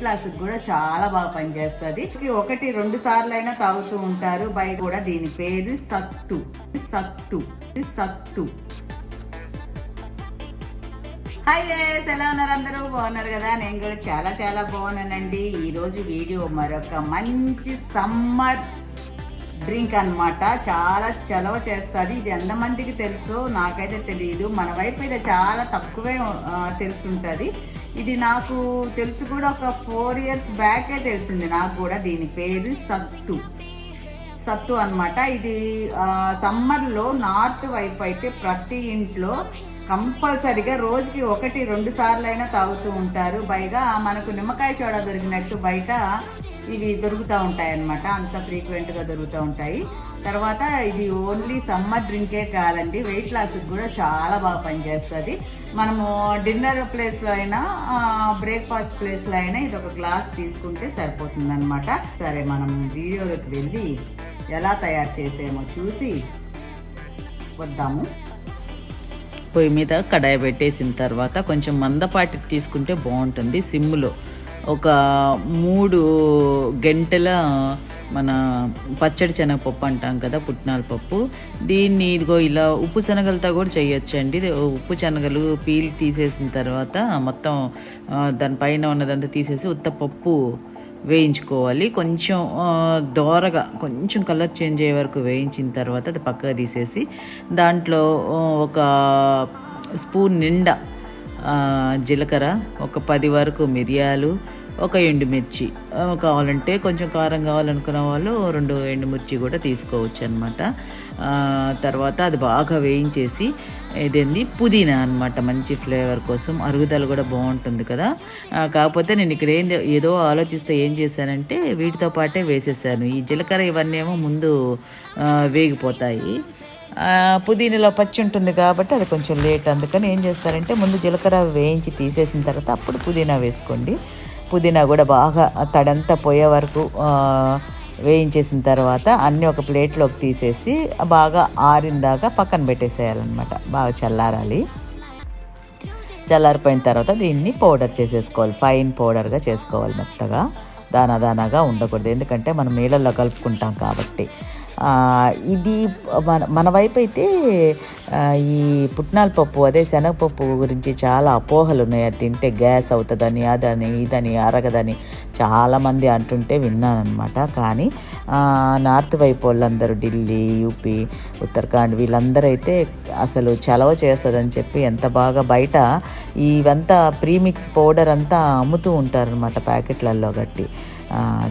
Loss కూడా చాలా బాగా పనిచేస్తుంది. 1-2 సార్లు అయినా తాగుతూ ఉంటారు బయట కూడా. దీని పేరు సత్తు. సత్తు సత్తు. హాయ్ గైస్, ఎలా ఉన్నారు? అందరూ బాగున్నారు కదా? నేను కూడా చాలా చాలా బాగున్నానండి. ఈరోజు వీడియో మరొక మంచి సమ్మర్ డ్రింక్ అన్నమాట. చాలా చలవ చేస్తుంది. ఇది ఎంతమందికి తెలుసో నాకైతే తెలియదు. మన వైపు అయితే చాలా తక్కువే తెలుసుంటుంది. ఇది నాకు తెలుసు కూడా ఒక 4 years బ్యాకే తెలిసింది నాకు కూడా. దీని పేరు సత్తు. సత్తు అన్నమాట. ఇది సమ్మర్లో నార్త్ వైపు అయితే ప్రతి ఇంట్లో కంపల్సరిగా రోజుకి 1-2 సార్లు అయినా తాగుతూ ఉంటారు. పైగా మనకు నిమ్మకాయ సోడా దొరికినట్టు బయట ఇవి దొరుకుతూ ఉంటాయి అన్నమాట. అంత ఫ్రీక్వెంట్గా దొరుకుతూ ఉంటాయి. తర్వాత ఇది ఓన్లీ సమ్మర్ డ్రింకే కాదండి, వెయిట్ లాస్కి కూడా చాలా బాగా పనిచేస్తుంది. మనము డిన్నర్ ప్లేస్లో అయినా బ్రేక్ఫాస్ట్ ప్లేస్లో అయినా ఇది ఒక గ్లాస్ తీసుకుంటే సరిపోతుంది అనమాట. సరే, మనం వీడియోలోకి వెళ్ళి ఎలా తయారు చేసామో చూసి వద్దాము. పొయ్యి మీద కడాయి పెట్టేసిన తర్వాత కొంచెం మందపాటికి తీసుకుంటే బాగుంటుంది. సిమ్లో ఒక 3 గంటల మన పచ్చడి శనగపప్పు అంటాం కదా, పుట్నాల పప్పు. దీన్ని ఇదిగో ఇలా ఉప్పు శనగలతో కూడా చేయొచ్చండి. ఉప్పు శనగలు పీల్ తీసేసిన తర్వాత మొత్తం దానిపైన ఉన్నదంతా తీసేసి ఉత్తపప్పు వేయించుకోవాలి. కొంచెం దోరగా కొంచెం కలర్ చేంజ్ అయ్యే వరకు వేయించిన తర్వాత అది పక్కగా తీసేసి దాంట్లో ఒక స్పూన్ నిండా జీలకర్ర, ఒక 10 వరకు మిరియాలు, ఒక ఎండుమిర్చి, కావాలంటే కొంచెం కారం కావాలనుకున్న వాళ్ళు 2 ఎండుమిర్చి కూడా తీసుకోవచ్చు అనమాట. తర్వాత అది బాగా వేయించేసి ఇదేంది పుదీనా అనమాట, మంచి ఫ్లేవర్ కోసం. అరుగుదల కూడా బాగుంటుంది కదా. కాకపోతే నేను ఇక్కడ ఏదో ఆలోచిస్తే ఏం చేశానంటే వీటితో పాటే వేసేసాను. ఈ జీలకర్ర ఇవన్నీ ఏమో ముందు వేగిపోతాయి. పుదీనాలో పచ్చి ఉంటుంది కాబట్టి అది కొంచెం లేట్. అందుకని ఏం చేస్తారంటే ముందు జీలకర్ర వేయించి తీసేసిన తర్వాత అప్పుడు పుదీనా వేసుకోండి. పుదీనా కూడా బాగా తడంతా పోయే వరకు వేయించేసిన తర్వాత అన్నీ ఒక ప్లేట్లోకి తీసేసి బాగా ఆరిందాకా పక్కన పెట్టేసేయాలన్నమాట. బాగా చల్లారాలి. చల్లారిపోయిన తర్వాత దీన్ని పౌడర్ చేసేసుకోవాలి. ఫైన్ పౌడర్గా చేసుకోవాలి. మెత్తగా దానాగా ఉండకూడదు, ఎందుకంటే మనం నీళ్ళల్లో కలుపుకుంటాం కాబట్టి. ఇది మన వైపు అయితే ఈ పుట్నాల పప్పు, అదే శనగపప్పు గురించి చాలా అపోహలు ఉన్నాయి. అది తింటే గ్యాస్ అవుతుందని, అదని ఇదని అరగదని చాలామంది అంటుంటే విన్నానమాట. కానీ నార్త్ వైపు వాళ్ళందరూ ఢిల్లీ, యూపీ, ఉత్తరాఖండ్ వీళ్ళందరూ అయితే అసలు చలవ చేస్తుందని చెప్పి ఎంత బాగా బయట ఇవంతా ప్రీమిక్స్ పౌడర్ అంతా అమ్ముతూ ఉంటారనమాట ప్యాకెట్లలో కట్టి.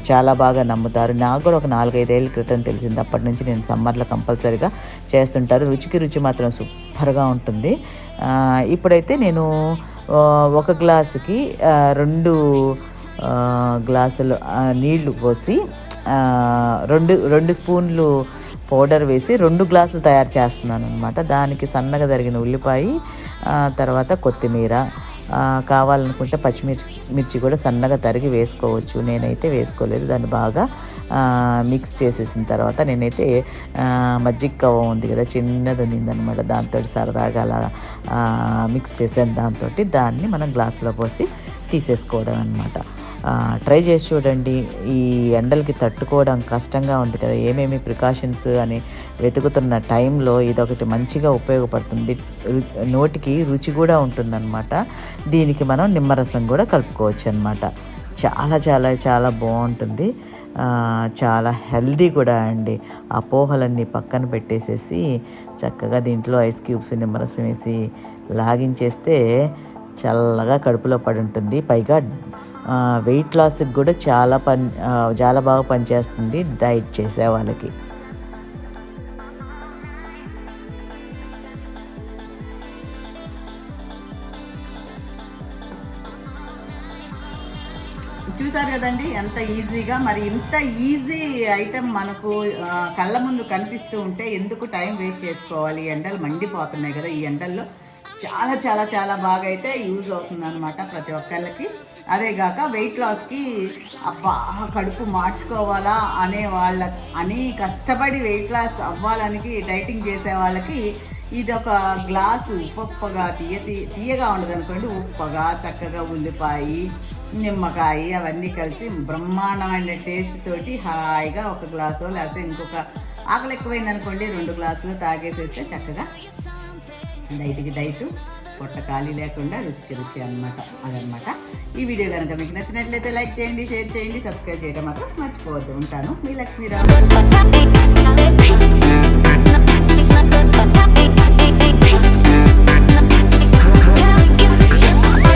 చాలా బాగా నమ్ముతారు. నాకు కూడా ఒక 4-5 ఏళ్ళ క్రితం తెలిసింది. అప్పటి నుంచి నేను సమ్మర్లో కంపల్సరీగా చేస్తుంటారు. రుచికి రుచి మాత్రం సూపర్గా ఉంటుంది. ఇప్పుడైతే నేను 1 గ్లాసుకి 2 గ్లాసులు నీళ్లు పోసి 2 స్పూన్లు పౌడర్ వేసి 2 గ్లాసులు తయారు చేస్తున్నాను అనమాట. దానికి సన్నగా తరిగిన ఉల్లిపాయ, తర్వాత కొత్తిమీర, కావాలనుకుంటే పచ్చిమిర్చి కూడా సన్నగా తరిగి వేసుకోవచ్చు. నేనైతే వేసుకోలేదు. దాన్ని బాగా మిక్స్ చేసేసిన తర్వాత నేనైతే మజ్జిగ కవ్వ ఉంది కదా, చిన్నది ఉందన్నమాట, దాంతో సరదాగా అలా మిక్స్ చేసాను. దాన్ని మనం గ్లాసులో పోసి తీసేసుకోవడం అనమాట. ట్రై చేసి చూడండి. ఈ ఎండలకి తట్టుకోవడం కష్టంగా ఉంది కదా, ఏమేమి ప్రికాషన్స్ అని వెతుకుతున్న టైంలో ఇదొకటి మంచిగా ఉపయోగపడుతుంది. నోటికి రుచి కూడా ఉంటుందన్నమాట. దీనికి మనం నిమ్మరసం కూడా కలుపుకోవచ్చు అనమాట. చాలా చాలా చాలా బాగుంటుంది. చాలా హెల్దీ కూడా అండి. అపోహలన్నీ పక్కన పెట్టేసేసి చక్కగా దీంట్లో ఐస్ క్యూబ్స్, నిమ్మరసం వేసి లాగించేస్తే చల్లగా కడుపులో పడి ఉంటుంది. పైగా వెయిట్ లాస్కి కూడా చాలా బాగా పనిచేస్తుంది డైట్ చేసే వాళ్ళకి. చూసారు కదండి ఎంత ఈజీగా. మరి ఇంత ఈజీ ఐటెం మనకు కళ్ళ ముందు కనిపిస్తూ ఉంటే ఎందుకు టైం వేస్ట్ చేసుకోవాలి? ఎండలు మండిపోతున్నాయి కదా, ఈ ఎండల్లో చాలా చాలా చాలా బాగా అయితే యూజ్ అవుతుంది అనమాట ప్రతి ఒక్కళ్ళకి. అదేగాక వెయిట్ లాస్కి అబ్బా కడుపు మార్చుకోవాలా అని కష్టపడి వెయిట్ లాస్ అవ్వాలని డైటింగ్ చేసే వాళ్ళకి ఇది ఒక గ్లాసు ఉప్పగా తీయగా ఉండదు అనుకోండి. ఉప్పగా చక్కగా ఉల్లిపాయ నిమ్మకాయ అవన్నీ కలిసి బ్రహ్మాండమైన టేస్ట్ తోటి హాయిగా ఒక గ్లాసు లేకపోతే ఇంకొక ఆకలి ఎక్కువైంది అనుకోండి 2 గ్లాసులు తాగేసేస్తే చక్కగా డైట్ పొట్ట ఖాళీ లేకుండా రుచికి రుచి అనమాట. అదనమాట ఈ వీడియో కనుక మీకు నచ్చినట్లయితే లైక్ చేయండి, షేర్ చేయండి, సబ్స్క్రైబ్ చేయడం మాత్రం మర్చిపోవద్దు. ఉంటాను, మీ లక్ష్మీరావు.